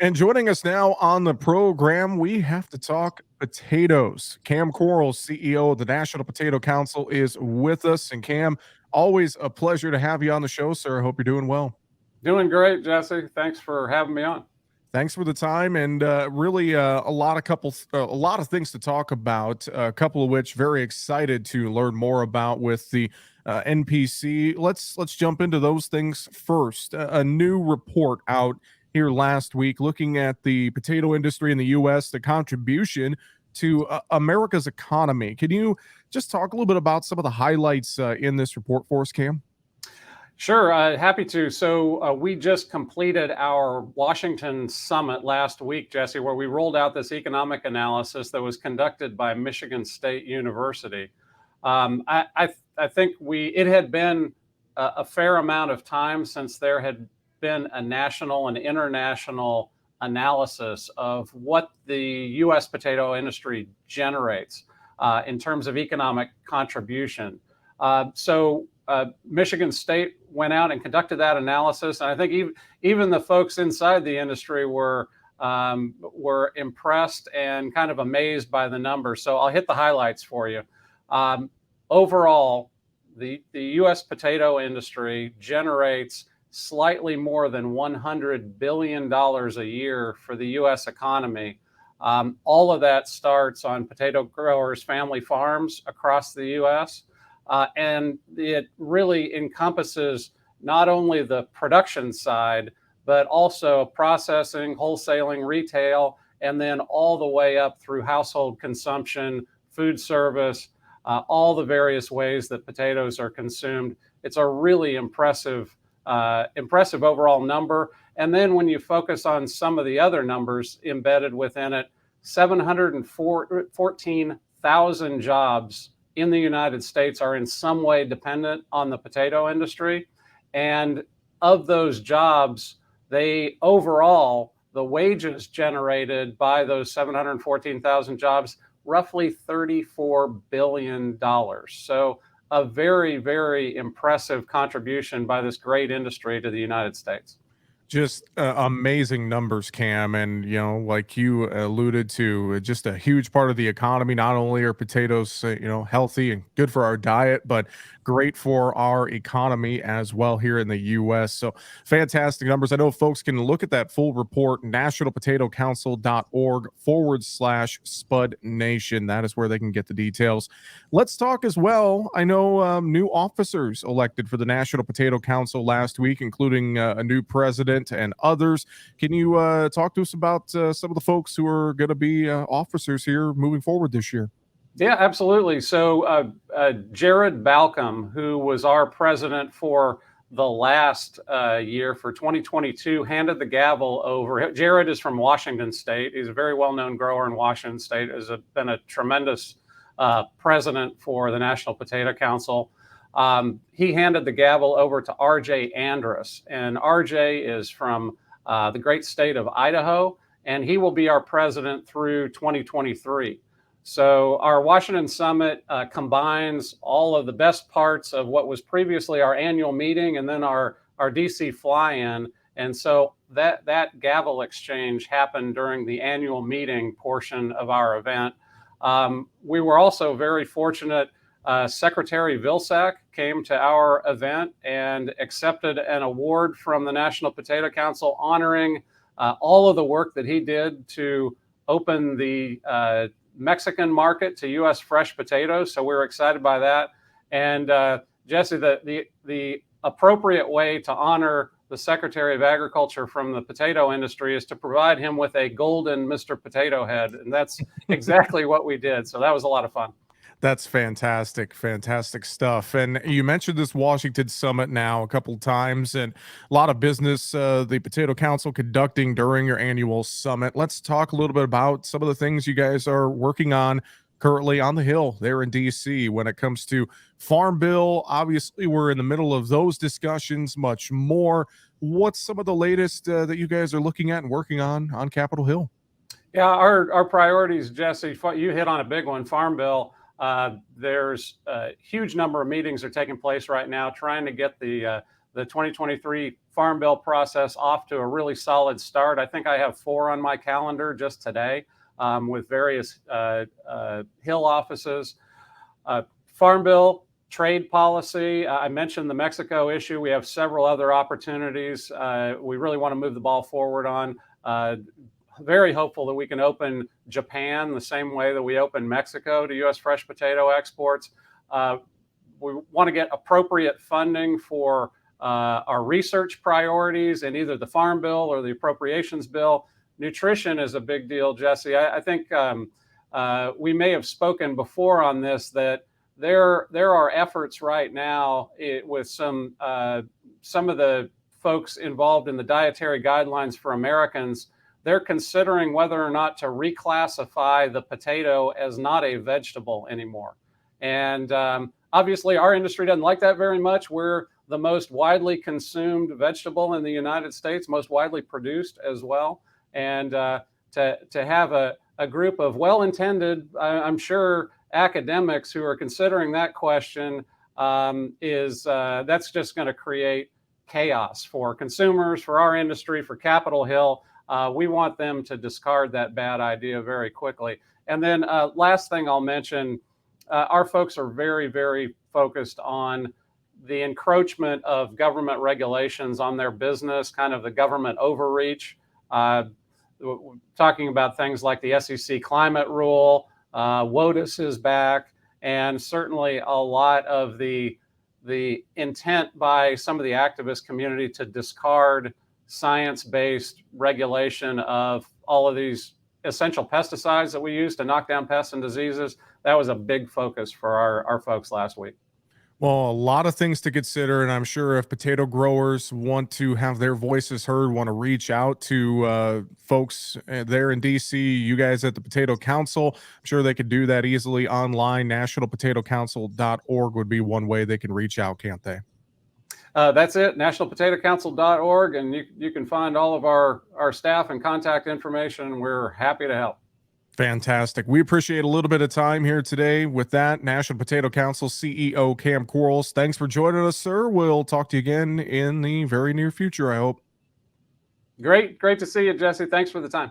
And joining us now on the program, we have to talk potatoes. Cam Quarles, CEO of the National Potato Council, is with us. And Cam, always a pleasure to have you on the show, sir. I hope you're doing well. Doing great, Jesse. Thanks for having me on. Thanks for the time, and really a lot of things to talk about. A couple of which very excited to learn more about with the NPC. Let's jump into those things first. A new report out here last week looking at the potato industry in the U.S., the contribution to America's economy. Can you just talk a little bit about some of the highlights in this report for us, Cam? Sure, happy to. So we just completed our Washington summit last week, Jesse, where we rolled out this economic analysis that was conducted by Michigan State University. I think it had been a fair amount of time since there had been a national and international analysis of what the U.S. potato industry generates in terms of economic contribution. Michigan State went out and conducted that analysis, and I think even the folks inside the industry were impressed and kind of amazed by the numbers. So I'll hit the highlights for you. Overall, the U.S. potato industry generates slightly more than $100 billion a year for the U.S. economy. All of that starts on potato growers' family farms across the U.S., and it really encompasses not only the production side, but also processing, wholesaling, retail, and then all the way up through household consumption, food service, all the various ways that potatoes are consumed. It's a really impressive overall number. And then when you focus on some of the other numbers embedded within it, 714,000 jobs in the United States are in some way dependent on the potato industry. And of those jobs, the wages generated by those 714,000 jobs, roughly $34 billion. So a very, very impressive contribution by this great industry to the United States. Just amazing numbers, Cam. And, like you alluded to, just a huge part of the economy. Not only are potatoes, healthy and good for our diet, but great for our economy as well here in the U.S. So fantastic numbers. I know folks can look at that full report, nationalpotatocouncil.org/Spud Nation. That is where they can get the details. Let's talk as well. I know new officers elected for the National Potato Council last week, including a new president and others. Can you talk to us about some of the folks who are going to be officers here moving forward this year? Yeah, absolutely. So Jared Balcom, who was our president for the last year for 2022, handed the gavel over. Jared is from Washington State. He's a very well-known grower in Washington State, has been a tremendous president for the National Potato Council. He handed the gavel over to RJ Andrus, and RJ is from the great state of Idaho, and he will be our president through 2023. So our Washington Summit combines all of the best parts of what was previously our annual meeting and then our DC fly-in. And so that gavel exchange happened during the annual meeting portion of our event. We were also very fortunate. Secretary Vilsack came to our event and accepted an award from the National Potato Council honoring all of the work that he did to open the Mexican market to U.S. fresh potatoes. So we're excited by that. And Jesse, the appropriate way to honor the Secretary of Agriculture from the potato industry is to provide him with a golden Mr. Potato Head. And that's exactly what we did. So that was a lot of fun. That's fantastic stuff. And you mentioned this Washington Summit now a couple of times, and a lot of business the Potato Council conducting during your annual summit. Let's talk a little bit about some of the things you guys are working on currently on the Hill there in DC when it comes to Farm Bill. Obviously, we're in the middle of those discussions, much more. What's some of the latest that you guys are looking at and working on Capitol Hill? Yeah, our priorities, Jesse, you hit on a big one, Farm Bill. There's a huge number of meetings are taking place right now trying to get the 2023 Farm Bill process off to a really solid start. I think I have 4 on my calendar just today with various Hill offices. Farm Bill, trade policy. I mentioned the Mexico issue. We have several other opportunities we really want to move the ball forward on. Very hopeful that we can open Japan the same way that we opened Mexico to U.S. fresh potato exports. We want to get appropriate funding for our research priorities in either the Farm Bill or the Appropriations Bill. Nutrition is a big deal, Jesse. I think we may have spoken before on this, that there are efforts right now with some of the folks involved in the dietary guidelines for Americans. They're considering whether or not to reclassify the potato as not a vegetable anymore. And obviously, our industry doesn't like that very much. We're the most widely consumed vegetable in the United States, most widely produced as well. And to have a group of well-intended, I'm sure, academics who are considering that question that's just going to create chaos for consumers, for our industry, for Capitol Hill. We want them to discard that bad idea very quickly. And then last thing I'll mention, our folks are very, very focused on the encroachment of government regulations on their business, kind of the government overreach. Talking about things like the SEC climate rule, WOTUS is back, and certainly a lot of the intent by some of the activist community to discard science-based regulation of all of these essential pesticides that we use to knock down pests and diseases. That was a big focus for our folks last week. Well, a lot of things to consider, and I'm sure if potato growers want to have their voices heard, want to reach out to folks there in DC, you guys at the Potato Council, I'm sure they could do that easily online. NationalPotatoCouncil.org would be one way they can reach out, can't they? That's it, nationalpotatocouncil.org, and you can find all of our staff and contact information. We're happy to help. Fantastic. We appreciate a little bit of time here today. With that, National Potato Council CEO Cam Quarles, thanks for joining us, sir. We'll talk to you again in the very near future, I hope. Great to see you, Jesse. Thanks for the time.